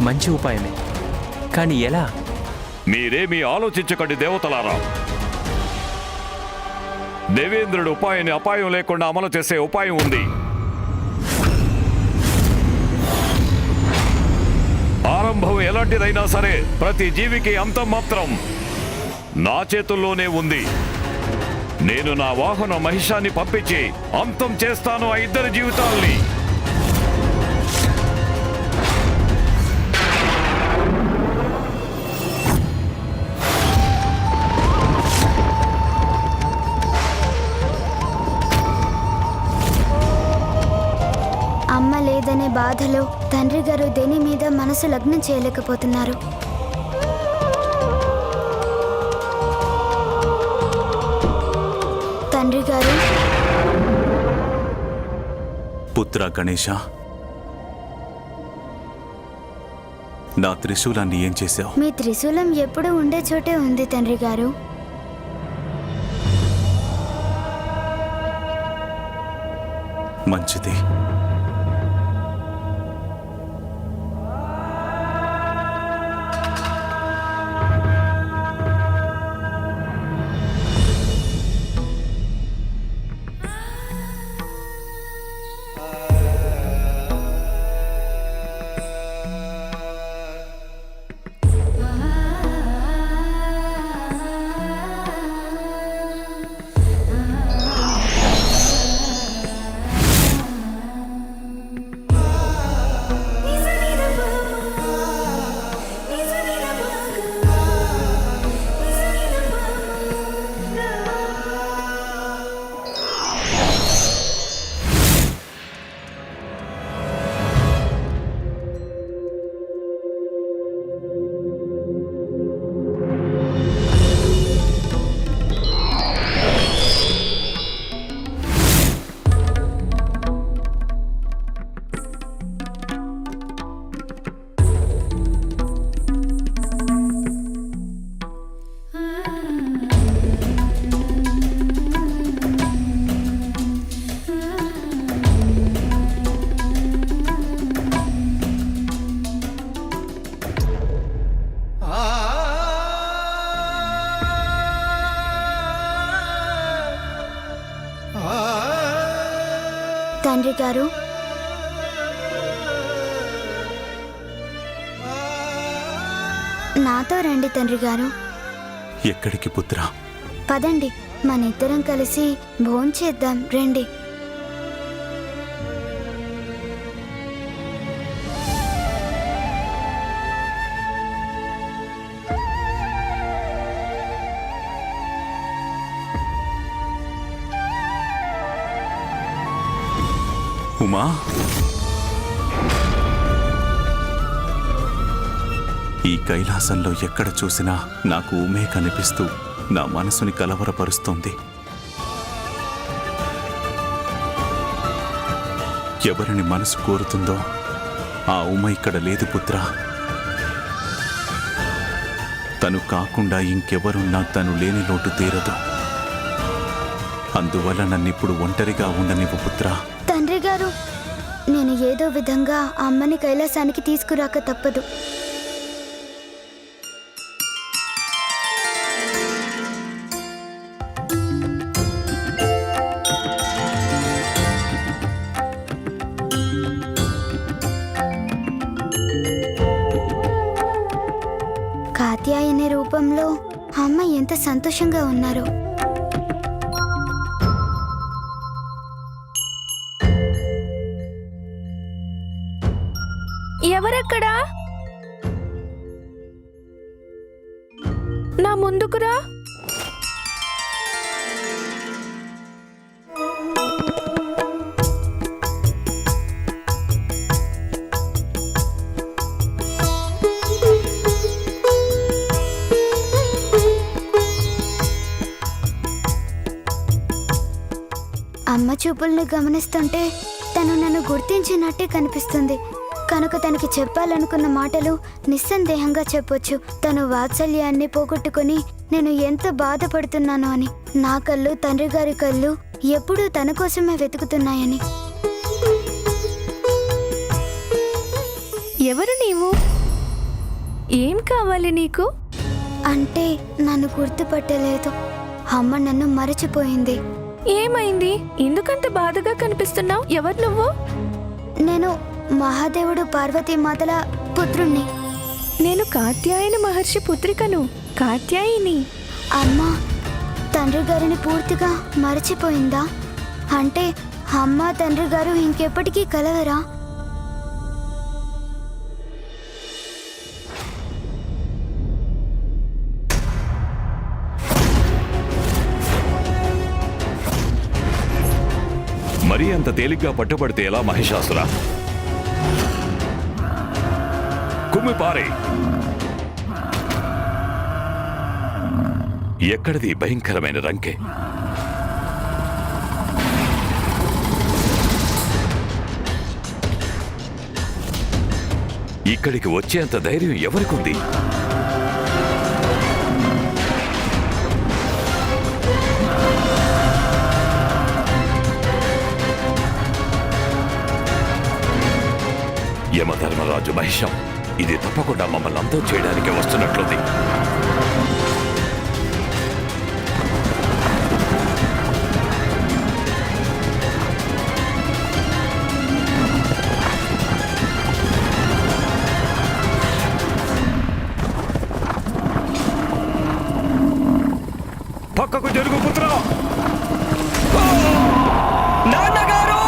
మంచి ఉపాయమే. కానీ ఎలా? మీరేమీ ఆలోచించకండి దేవతలారా. దేవేంద్రుడు ఉపాయాన్ని అపాయం లేకుండా అమలు చేసే ఉపాయం ఉంది. ఆరంభం ఎలాంటిదైనా సరే ప్రతి జీవికి అంతం మాత్రం నా చేతుల్లోనే ఉంది. నేను నా వాహన మహిషాన్ని పంపించి అంతం చేస్తాను ఆ ఇద్దరి జీవితాల్ని. అమ్మ లేదనే బాధలో తండ్రి గారు దేని మీద మనసు లగ్నం చేయలేకపోతున్నారు. తండ్రి గారు. పుత్ర గణేశ, నా త్రిశూలాన్ని ఏం చేశావు? మీ త్రిశూలం ఎప్పుడు ఉండే చోటే ఉంది తండ్రి గారు. మంచిది. తండ్రి గారు, నాతో రండి తండ్రి గారు. ఎక్కడికి పుత్ర? పదండి, మనిద్దరం కలిసి భోంచేద్దాం రండి. ఉమా, ఈ కైలాసంలో ఎక్కడ చూసినా నాకు ఉమే కనిపిస్తూ నా మనసుని కలవరపరుస్తోంది. ఎవరిని మనసు కోరుతుందో ఆ ఉమ ఇక్కడ లేదు పుత్ర. తను కాకుండా ఇంకెవరున్నా తను లేని లోటు తీరదు. అందువల్ల నన్నిప్పుడు ఒంటరిగా ఉండనివ్వు పుత్ర. తండ్రి గారు, నేను ఏదో విధంగా అమ్మని కైలాసానికి తీసుకురాక తప్పదు. కాత్యాయని రూపంలో అమ్మ ఎంత సంతోషంగా ఉన్నారు. ఎవరక్కడా? నా ముందుకురా. అమ్మ చూపుల్ని గమనిస్తుంటే తను నన్ను గుర్తించినట్టే కనిపిస్తుంది. కనుక తనకి చెప్పాలనుకున్న మాటలు నిస్సందేహంగా చెప్పొచ్చు. తను వాత్సల్యాన్ని పోగొట్టుకుని నేను ఎంత బాధపడుతున్నానో అని. నా కళ్ళు, తండ్రి గారి కళ్ళు ఎప్పుడూ తన కోసమే వెతుకుతున్నాయని. ఎవరు నీవు? ఏం కావాలి నీకు? అంటే నన్ను గుర్తుపట్టలేదు. అమ్మ నన్ను మరచిపోయింది. ఏమైంది? ఎందుకంత బాధగా కనిపిస్తున్నావు? ఎవరు నువ్వు? నేను మహాదేవుడు పార్వతీమాతల పుత్రుణ్ణి. నేను కాత్యాయన మహర్షి పుత్రికను, కాత్యాయిని. అమ్మ తండ్రి గారిని పూర్తిగా మరచిపోయిందా? అంటే అమ్మ తండ్రి గారు ఇంకెప్పటికీ కలవరా? మరీ అంత తేలిగ్గా పట్టుబడితే ఎలా మహిషాసురా? కుమ్మిపారే. ఎక్కడిది భయంకరమైన రంకె? ఇక్కడికి వచ్చేంత ధైర్యం ఎవరికుంది? యమధర్మరాజు మహిషం ఇది తప్పకుండా మమ్మల్ని అంతం చేయడానికి వస్తున్నట్లుంది. పక్కకు జరుగు పుత్ర. నాన్నగారు!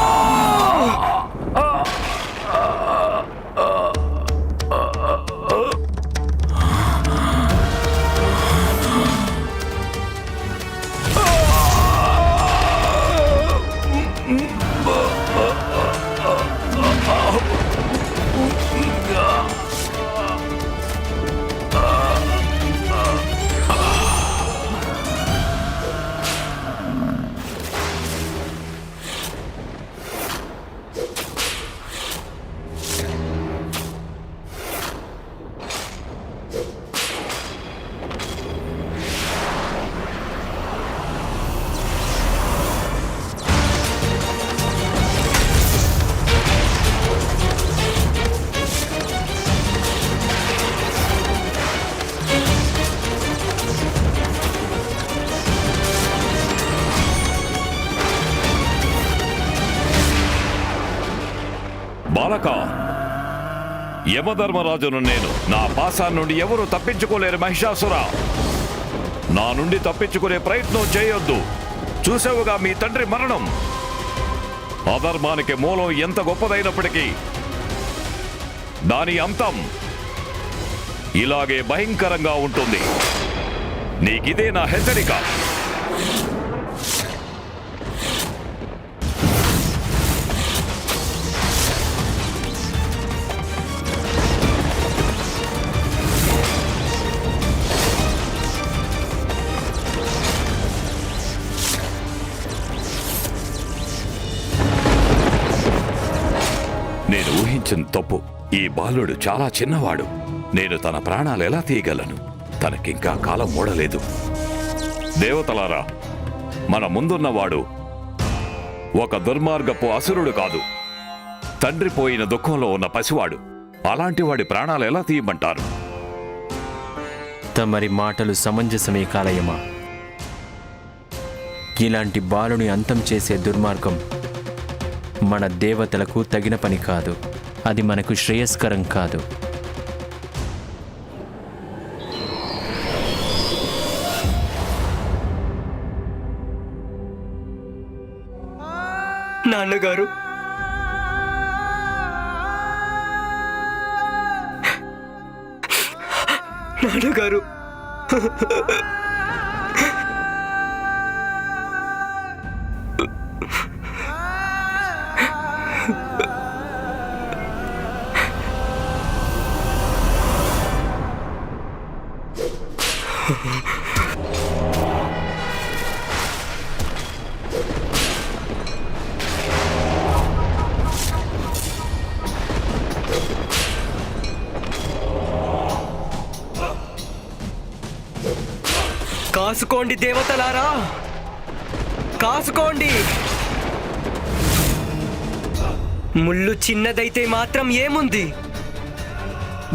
బాలక, యమధర్మరాజును నేను. నా పాశాన్ని నుండి ఎవరు తప్పించుకోలేరు మహిషాసుర. నా నుండి తప్పించుకునే ప్రయత్నం చేయొద్దు. చూసావుగా మీ తండ్రి మరణం. అధర్మానికి మూలం ఎంత గొప్పదైనప్పటికీ దాని అంతం ఇలాగే భయంకరంగా ఉంటుంది. నీకిదే నా హెచ్చరిక. నేను ఊహించిన తప్పు. ఈ బాలుడు చాలా చిన్నవాడు. నేను తన ప్రాణాలు ఎలా తీయగలను? తనకింకా కాలం మూడలేదు. దేవతలారా, మన ముందున్నవాడు ఒక దుర్మార్గపు అసురుడు కాదు. తండ్రి పోయిన దుఃఖంలో ఉన్న పసివాడు. అలాంటి వాడి ప్రాణాలు ఎలా తీయమంటారు? తమరి మాటలు సమంజసమే కాలయమా. ఇలాంటి బాలుని అంతం చేసే దుర్మార్గం మన దేవతలకు తగిన పని కాదు. అది మనకు శ్రేయస్కరం కాదు. నాన్నగారు, నాన్నగారు, కాసుకోండి దేవతలారా, కాసుకోండి. ముళ్ళు చిన్నదైతే మాత్రం ఏముంది,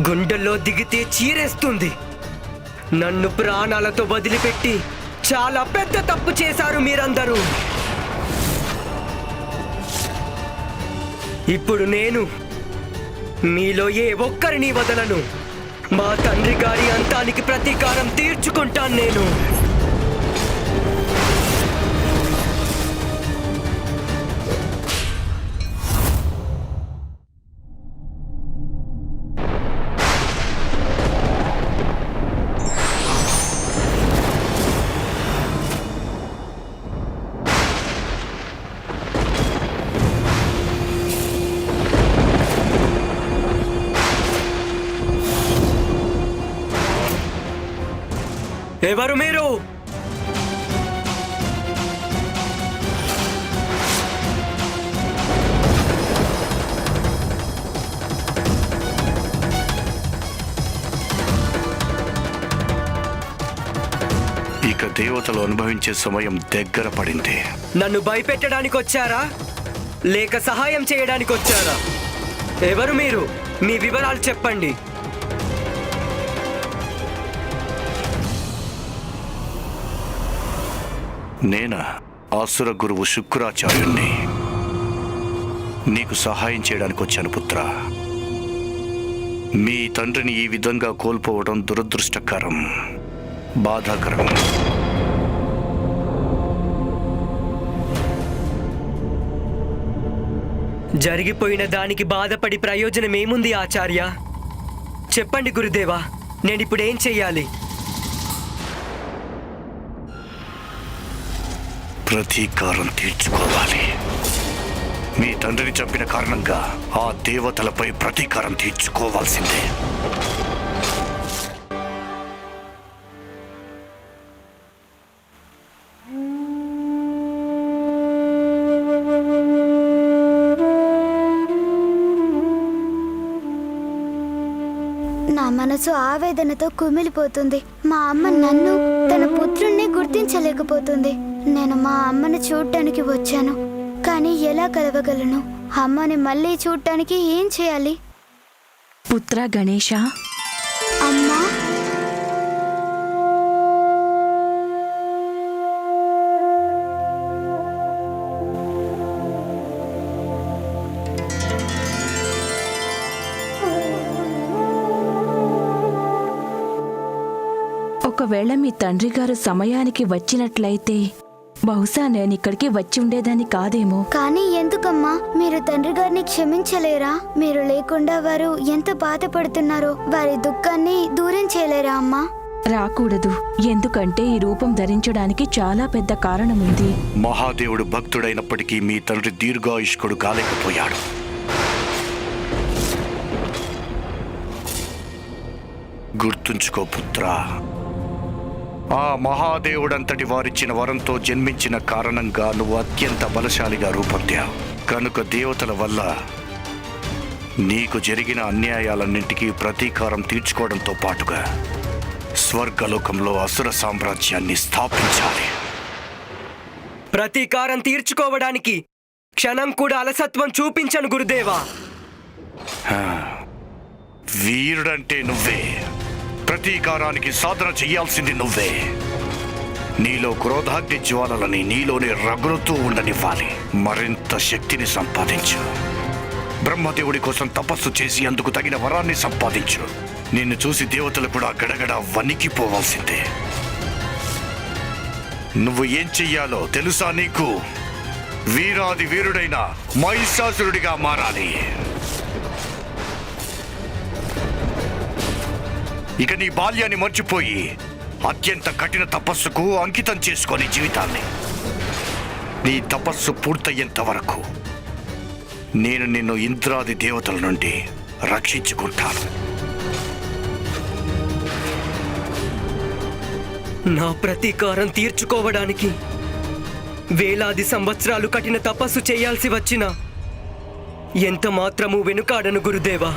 గుండెల్లో దిగితే చీరేస్తుంది. నన్ను ప్రాణాలతో వదిలిపెట్టి చాలా పెద్ద తప్పు చేశారు మీరందరూ. ఇప్పుడు నేను మీలో ఏ ఒక్కరిని వదలను. మా తండ్రి గారి అంతానికి ప్రతీకారం తీర్చుకుంటాను నేను. ఎవరు మీరు? ఇక దేవతలు అనుభవించే సమయం దగ్గర పడింది. నన్ను భయపెట్టడానికి వచ్చారా లేక సహాయం చేయడానికి వచ్చారా? ఎవరు మీరు? మీ వివరాలు చెప్పండి. నేనా ఆసుర గురువు శుక్రాచార్యుణ్ణి. నీకు సహాయం చేయడానికి వచ్చాను పుత్ర. మీ తండ్రిని ఈ విధంగా కోల్పోవడం దురదృష్టకరం, బాధాకరం. జరిగిపోయిన దానికి బాధపడి ప్రయోజనం ఏముంది ఆచార్య? చెప్పండి గురుదేవా, నేనిప్పుడు ఏం చెయ్యాలి? ప్రతీకారం తీర్చుకోవాలి. మీ తండ్రిని చంపిన కారణంగా ఆ దేవతలపై ప్రతీకారం తీర్చుకోవాల్సిందే. నా మనసు ఆవేదనతో కుమిలిపోతుంది. మా అమ్మ నన్ను తన పుత్రుణ్ణి గుర్తించలేకపోతుంది. నేను మా అమ్మని చూడటానికి వచ్చాను, కానీ ఎలా కలవగలను? అమ్మని మళ్ళీ చూడటానికి ఏం చేయాలి? పుత్ర గణేశ, అమ్మా, ఒకవేళ మీ తండ్రి గారు సమయానికి వచ్చినట్లయితే బహుశా నేను ఇక్కడికి వచ్చి ఉండేదాన్ని కాదేమో. కానీ ఎందుకమ్మా? మీరు తండ్రి గారిని క్షమించలేరా? మీరు లేకుండా వారు ఎంత బాధపడుతున్నారో వారి దుఃఖాన్ని దూరం చేయలేరా అమ్మా? రాకూడదు, ఎందుకంటే ఈ రూపం ధరించడానికి చాలా పెద్ద కారణం ఉంది. మహాదేవుడు భక్తుడైనప్పటికీ మీ తండ్రి దీర్ఘాయుష్కుడు కాలేకపోయాడు. గుర్తుంచుకో పుత్ర, ఆ మహాదేవుడంతటి వారిచ్చిన వరంతో జన్మించిన కారణంగా నువ్వు అత్యంత బలశాలిగా రూపొందావు. కనుక దేవతల వల్ల నీకు జరిగిన అన్యాయాలన్నింటికీ ప్రతీకారం తీర్చుకోవడంతో పాటుగా స్వర్గలోకంలో అసుర సామ్రాజ్యాన్ని స్థాపించాలి. ప్రతీకారం తీర్చుకోవడానికి క్షణం కూడా అలసత్వం చూపించను గురుదేవా. వీరుడంటే నువ్వే. ప్రతీకారానికి సాధన చెయ్యాల్సింది నువ్వే. నీలో క్రోధాగ్ని జ్వాలలని నీలోనే రగులుతూ ఉండనివ్వాలి. మరింత శక్తిని సంపాదించు. బ్రహ్మదేవుడి కోసం తపస్సు చేసి అందుకు తగిన వరాన్ని సంపాదించు. నిన్ను చూసి దేవతలు కూడా గడగడ వణికిపోవాల్సిందే. నువ్వు ఏం చెయ్యాలో తెలుసా నీకు? వీరాది వీరుడైన మహిషాసురుడిగా మారాలి. ఇక నీ బాల్యాన్ని మర్చిపోయి అత్యంత కఠిన తపస్సుకు అంకితం చేసుకొని జీవితాన్ని. నీ తపస్సు పూర్తయ్యేంత వరకు నేను నిన్ను ఇంద్రాది దేవతల నుండి రక్షించుకుంటాను. నా ప్రతీకారం తీర్చుకోవడానికి వేలాది సంవత్సరాలు కఠిన తపస్సు చేయాల్సి వచ్చినా ఎంత మాత్రము వెనుకాడను గురుదేవా.